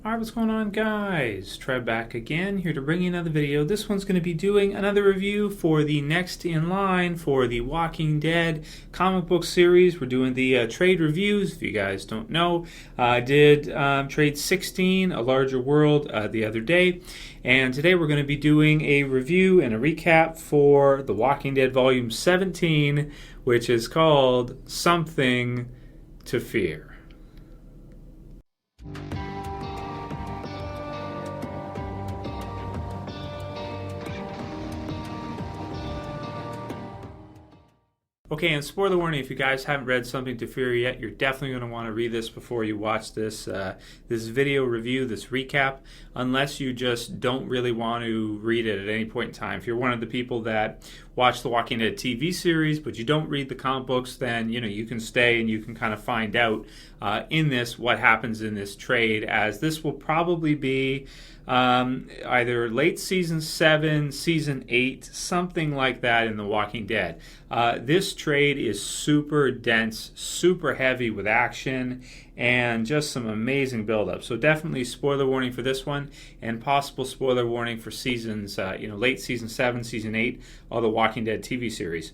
Alright, what's going on, guys? Trev back again, here to bring you another video. This one's going to be doing another review for the next in line for the Walking Dead comic book series. We're doing the trade reviews, if you guys don't know. I did trade 16, A Larger World, the other day. And today we're going to be doing a review and a recap for The Walking Dead Volume 17, which is called Something to Fear. Okay, and spoiler warning, if you guys haven't read Something to Fear yet, you're definitely going to want to read this before you watch this this video review, this recap, unless you just don't really want to read it at any point in time. If you're one of the people that watch the Walking Dead TV series, but you don't read the comic books, then you can stay and you can kind of find out in this what happens in this trade, as this will probably be either late season 7, season 8, something like that in The Walking Dead. This trade is super dense, super heavy with action, and just some amazing build-up. So definitely spoiler warning for this one, and possible spoiler warning for seasons, late season 7, season 8 of the Walking Dead TV series.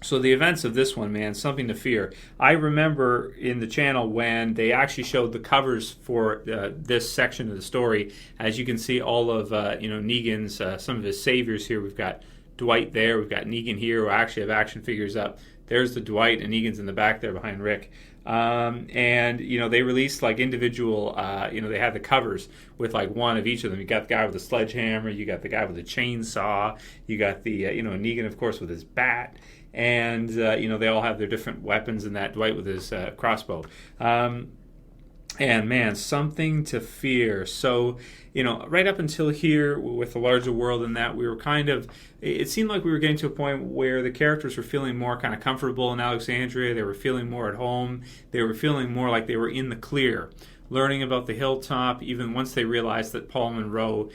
So the events of this one, man, something to fear. I remember in the channel when they actually showed the covers for this section of the story. As you can see, all of Negan's, some of his saviors here. We've got Dwight there. We've got Negan here. We actually have action figures up. There's the Dwight, and Negan's in the back there behind Rick. And they released like individual. They had the covers with like one of each of them. You got the guy with the sledgehammer. You got the guy with the chainsaw. You got the Negan, of course, with his bat. And, they all have their different weapons, and that Dwight with his crossbow. And, man, something to fear. So, right up until here with The Larger World and that, we were it seemed like we were getting to a point where the characters were feeling more kind of comfortable in Alexandria. They were feeling more at home. They were feeling more like they were in the clear, learning about the hilltop, even once they realized that Paul Monroe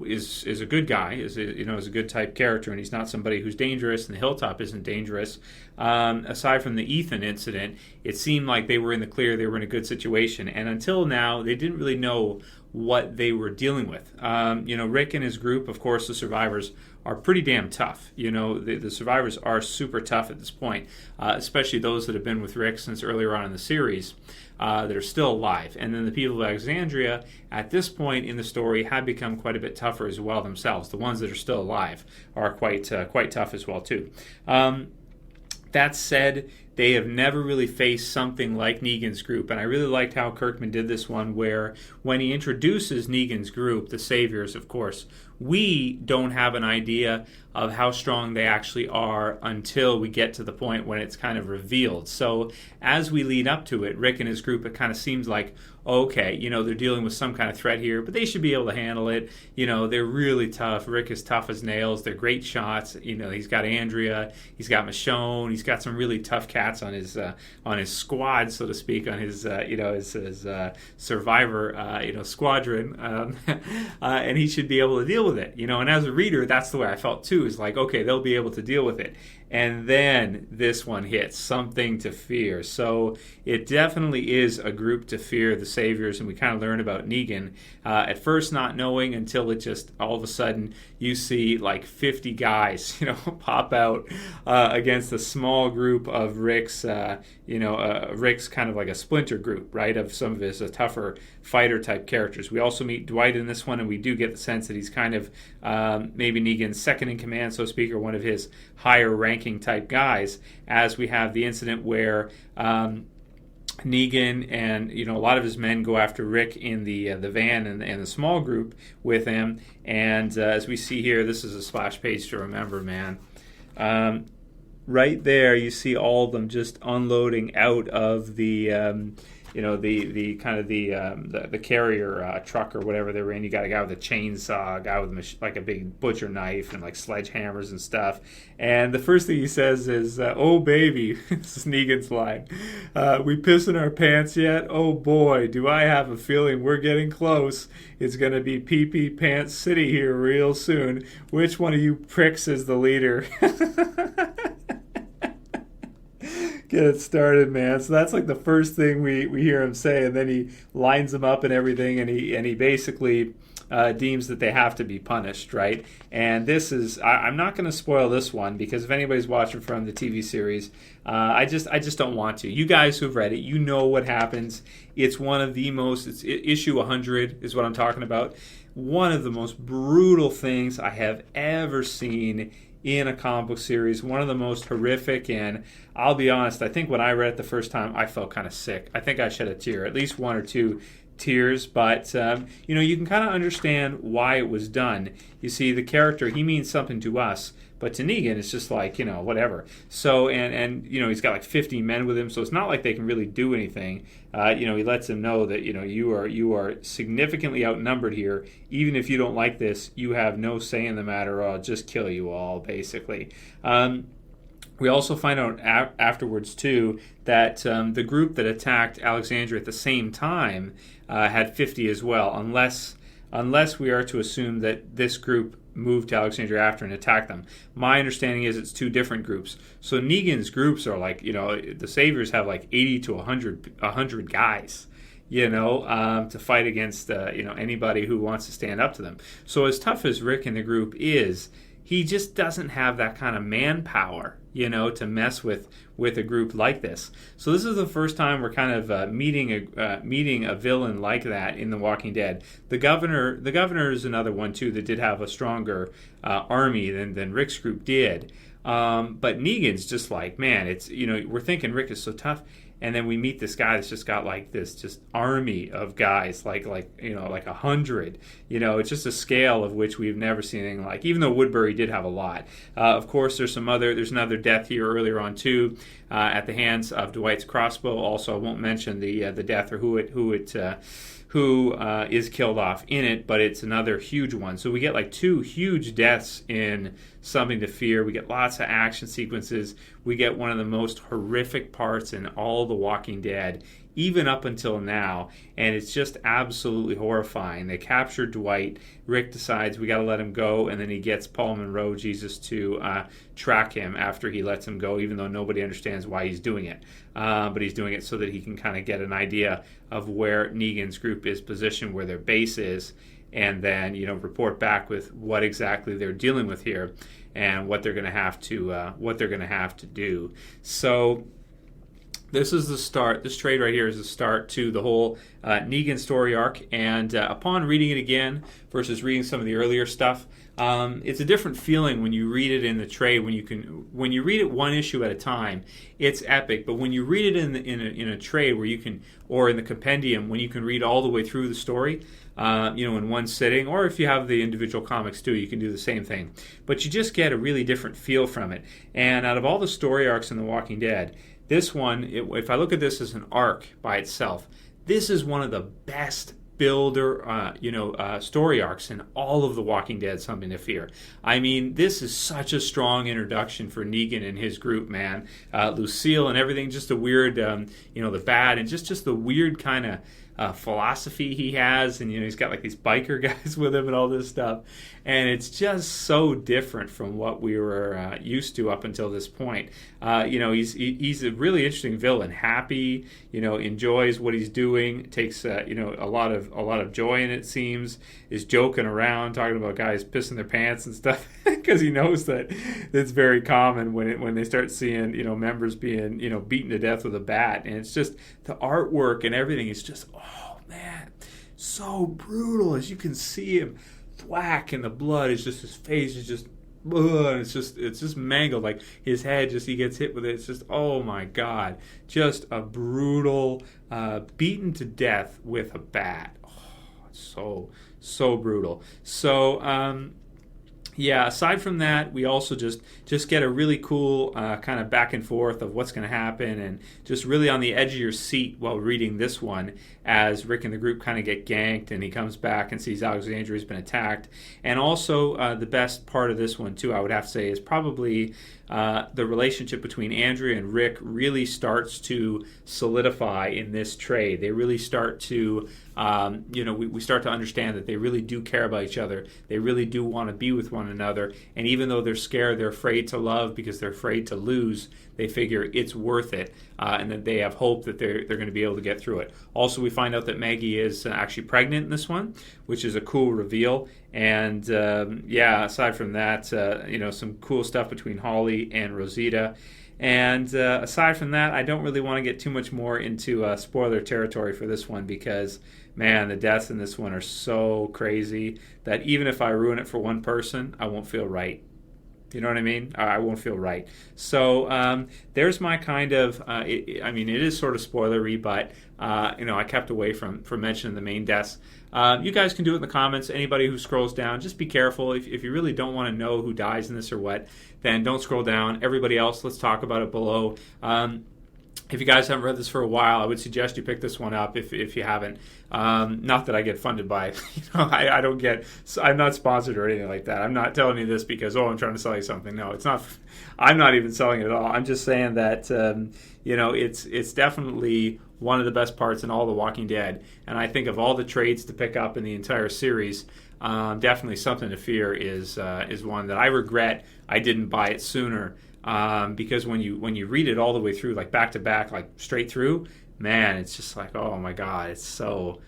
is a good guy, is a good type character, and he's not somebody who's dangerous, and the hilltop isn't dangerous. Aside from the Ethan incident, it seemed like they were in the clear, they were in a good situation, and until now, they didn't really know what they were dealing with. Rick and his group, of course, the survivors, are pretty damn tough. The survivors are super tough at this point, especially those that have been with Rick since earlier on in the series. That are still alive. And then the people of Alexandria, at this point in the story, have become quite a bit tougher as well themselves. The ones that are still alive are quite tough as well, too. That said, they have never really faced something like Negan's group, and I really liked how Kirkman did this one, where when he introduces Negan's group, the Saviors, of course, we don't have an idea of how strong they actually are until we get to the point when it's kind of revealed. So as we lead up to it, Rick and his group, it kind of seems like, okay, they're dealing with some kind of threat here, but they should be able to handle it. They're really tough. Rick is tough as nails. They're great shots. He's got Andrea. He's got Michonne. He's got some really tough cats on his squad, so to speak, on his his survivor squadron, and he should be able to deal with it. And as a reader, that's the way I felt too. Is like, okay, they'll be able to deal with it. And then this one hits, Something to Fear. So it definitely is a group to fear, the Saviors, and we kind of learn about Negan. At first not knowing, until it just all of a sudden you see like 50 guys, pop out against a small group of Rick's, Rick's kind of like a splinter group, right, of some of his tougher fighter type characters. We also meet Dwight in this one, and we do get the sense that he's kind of maybe Negan's second in command, so to speak, or one of his higher ranking type guys, as we have the incident where Negan and a lot of his men go after Rick in the van and the small group with him, and as we see here, this is a splash page to remember, man. Right there, you see all of them just unloading out of the the kind of the carrier truck or whatever they were in. You got a guy with a chainsaw, a guy with like a big butcher knife and like sledgehammers and stuff. And the first thing he says is, "Oh baby," this is Negan's line. "We pissing our pants yet? Oh boy, do I have a feeling we're getting close. It's gonna be pee pee pants city here real soon. Which one of you pricks is the leader?" get it started, man. So that's like the first thing we hear him say, and then he lines them up and everything, and he basically deems that they have to be punished, right? And this is I'm not going to spoil this one because if anybody's watching from the TV series, I just don't want to. You guys who've read it, you know what happens. It's one of the most. It's issue 100 is what I'm talking about. One of the most brutal things I have ever seen in a comic book series, one of the most horrific, and I'll be honest, I think when I read it the first time, I felt kind of sick. I think I shed a tear, at least one or two tears, but you can kind of understand why it was done. You see, the character, he means something to us, but to Negan, it's just like, whatever. So, and he's got like 50 men with him, so it's not like they can really do anything. He lets them know that, you are significantly outnumbered here. Even if you don't like this, you have no say in the matter, or I'll just kill you all, basically. We also find out afterwards, too, that the group that attacked Alexandria at the same time had 50 as well, unless we are to assume that this group moved to Alexandria after and attacked them. My understanding is it's two different groups. So Negan's groups are like, the Saviors have like 80 to 100 guys, to fight against, anybody who wants to stand up to them. So as tough as Rick and the group is, he just doesn't have that kind of manpower, to mess with a group like this. So this is the first time we're kind of meeting a villain like that in The Walking Dead. The governor is another one too that did have a stronger army than Rick's group did. But Negan's just like, man, it's we're thinking Rick is so tough. And then we meet this guy that's just got like this just army of guys, like 100. It's just a scale of which we've never seen anything like. Even though Woodbury did have a lot. Of course, there's another death here earlier on too, at the hands of Dwight's crossbow. Also, I won't mention the death or who is killed off in it, but it's another huge one. So we get like two huge deaths in Something to Fear. We get lots of action sequences. We get one of the most horrific parts in all The Walking Dead, even up until now, and it's just absolutely horrifying. They capture Dwight. Rick decides we got to let him go, and then he gets Paul Monroe, Jesus, to track him after he lets him go, even though nobody understands why he's doing it. But he's doing it so that he can kind of get an idea of where Negan's group is positioned, where their base is, and then report back with what exactly they're dealing with here and what they're going to have to do. So this is the start. This trade right here is the start to the whole Negan story arc. And upon reading it again versus reading some of the earlier stuff, it's a different feeling when you read it in the trade. When you read it one issue at a time, it's epic. But when you read it in a trade where you can, or in the compendium, when you can read all the way through the story, in one sitting, or if you have the individual comics too, you can do the same thing. But you just get a really different feel from it. And out of all the story arcs in The Walking Dead, this one, if I look at this as an arc by itself, this is one of the best builder, story arcs in all of The Walking Dead, Something to Fear. I mean, this is such a strong introduction for Negan and his group, man. Lucille and everything, just the weird, the bad, and just the weird kind of philosophy he has, and he's got like these biker guys with him and all this stuff, and it's just so different from what we were used to up until this point. He's a really interesting villain. Happy, enjoys what he's doing, takes a lot of joy in it. Seems is joking around, talking about guys pissing their pants and stuff because he knows that it's very common when they start seeing members being beaten to death with a bat, and it's just the artwork and everything is just, oh man, so brutal. As you can see him thwack, and the blood is just, his face is just, it's just mangled. Like his head, he gets hit with it. It's just, oh my god, just a brutal, beaten to death with a bat. Oh, it's so brutal. So aside from that, we also just get a really cool kind of back and forth of what's going to happen, and just really on the edge of your seat while reading this one as Rick and the group kind of get ganked, and he comes back and sees Alexandria's been attacked. And also the best part of this one too, I would have to say, is probably the relationship between Andrea and Rick really starts to solidify in this trade. They really start to we start to understand that they really do care about each other. They really do want to be with one another. And even though they're scared, they're afraid to love because they're afraid to lose, they figure it's worth it, and that they have hope that they're going to be able to get through it. Also, we find out that Maggie is actually pregnant in this one, which is a cool reveal. And aside from that, some cool stuff between Holly and Rosita. And aside from that, I don't really want to get too much more into spoiler territory for this one because, man, the deaths in this one are so crazy that even if I ruin it for one person, I won't feel right. You know what I mean? I won't feel right. So there's my kind of, it is sort of spoilery, but, I kept away from mentioning the main deaths. You guys can do it in the comments. Anybody who scrolls down, just be careful. If you really don't want to know who dies in this or what, then don't scroll down. Everybody else, let's talk about it below. If you guys haven't read this for a while, I would suggest you pick this one up if you haven't. Not that I get funded by it. I don't get. I'm not sponsored or anything like that. I'm not telling you this because I'm trying to sell you something. No, it's not. I'm not even selling it at all. I'm just saying that it's definitely one of the best parts in all The Walking Dead. And I think of all the trades to pick up in the entire series, definitely Something to Fear is one that I regret I didn't buy it sooner. Because when you read it all the way through, like back to back, like straight through, man, it's just like, oh my God, it's so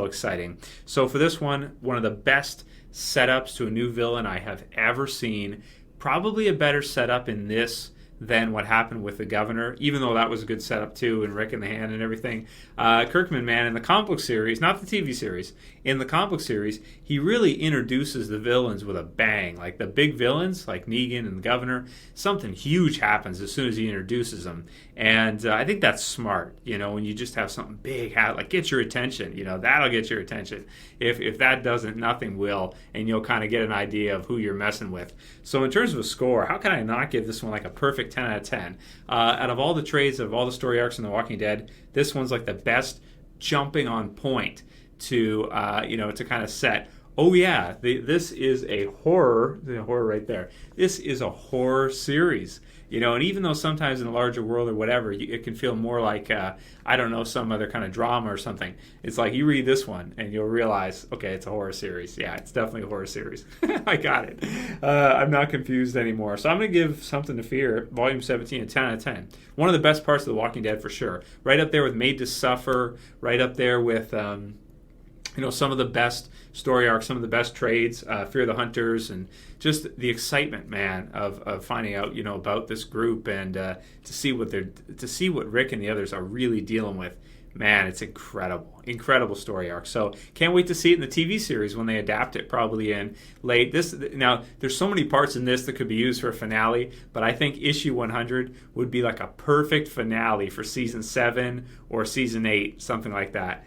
exciting. So for this one of the best setups to a new villain I have ever seen. Probably a better setup in this than what happened with the governor, even though that was a good setup too, and Rick in the Hand and everything. Kirkman, man, in the comic book series, not the TV series, in the comic book series, he really introduces the villains with a bang. Like the big villains, like Negan and the governor, something huge happens as soon as he introduces them. And I think that's smart, when you just have something big, like get your attention, that'll get your attention. If that doesn't, nothing will, and you'll kind of get an idea of who you're messing with. So in terms of a score, how can I not give this one like a perfect 10 out of 10? Out of all the trades, of all the story arcs in The Walking Dead, this one's like the best jumping on point to kind of set. Oh yeah, this is a horror. The horror right there. This is a horror series. And even though sometimes in a larger world or whatever, it can feel more like, some other kind of drama or something. It's like you read this one and you'll realize, okay, it's a horror series. Yeah, it's definitely a horror series. I got it. I'm not confused anymore. So I'm going to give Something to Fear, Volume 17, a 10 out of 10. One of the best parts of The Walking Dead for sure. Right up there with Made to Suffer. Right up there with... some of the best story arcs, some of the best trades, Fear the Hunters, and just the excitement, man, of finding out, about this group and to see what Rick and the others are really dealing with. Man, it's incredible story arc. So can't wait to see it in the TV series when they adapt it, probably in late. Now, there's so many parts in this that could be used for a finale, but I think issue 100 would be like a perfect finale for season 7 or season 8, something like that.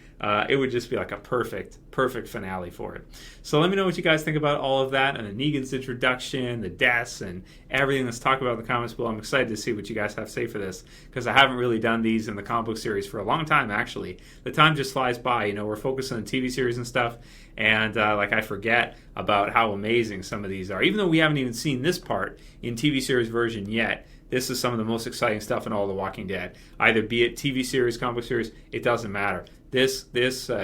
It would just be like a perfect finale for it. So let me know what you guys think about all of that and the Negan's introduction, the deaths, and everything. Let's talk about in the comments below. I'm excited to see what you guys have to say for this because I haven't really done these in the comic book series for a long time, actually. The time just flies by. We're focused on the TV series and stuff, and I forget about how amazing some of these are. Even though we haven't even seen this part in TV series version yet, this is some of the most exciting stuff in all The Walking Dead. Either be it TV series, comic book series, it doesn't matter. This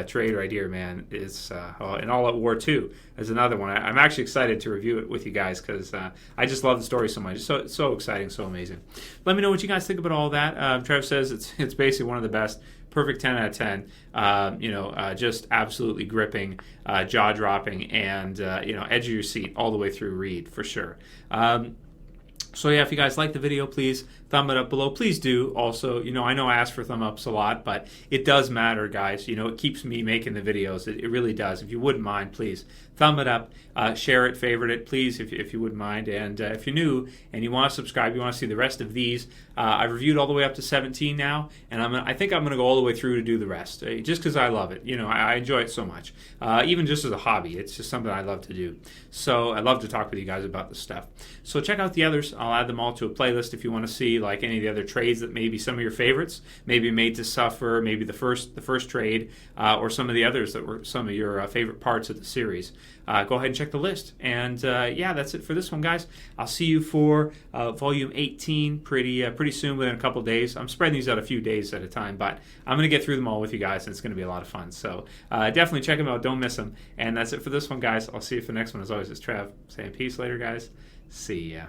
trade right here, man, is and All Out War 2 is another one. I'm actually excited to review it with you guys because I just love the story so much. It's so exciting, so amazing. Let me know what you guys think about all that. Trev says it's basically one of the best. Perfect 10 out of 10. Just absolutely gripping, jaw-dropping, and edge of your seat all the way through read for sure. So yeah, if you guys like the video, please thumb it up below. Please do also, I know I ask for thumb ups a lot, but it does matter, guys. It keeps me making the videos. It really does. If you wouldn't mind, please thumb it up, share it, favorite it, please, if you wouldn't mind. And if you're new and you want to subscribe, you want to see the rest of these, I've reviewed all the way up to 17 now, and I think I'm going to go all the way through to do the rest, just because I love it. I enjoy it so much. Even just as a hobby, it's just something I love to do. So I love to talk with you guys about this stuff. So check out the others. I'll add them all to a playlist if you want to see like any of the other trades that may be some of your favorites, maybe Made to Suffer, maybe the first trade, or some of the others that were some of your favorite parts of the series. Go ahead and check the list. And that's it for this one, guys. I'll see you for volume 18 pretty soon, within a couple days. I'm spreading these out a few days at a time, but I'm going to get through them all with you guys, and it's going to be a lot of fun. So definitely check them out. Don't miss them. And that's it for this one, guys. I'll see you for the next one. As always, it's Trev saying peace later, guys. See ya.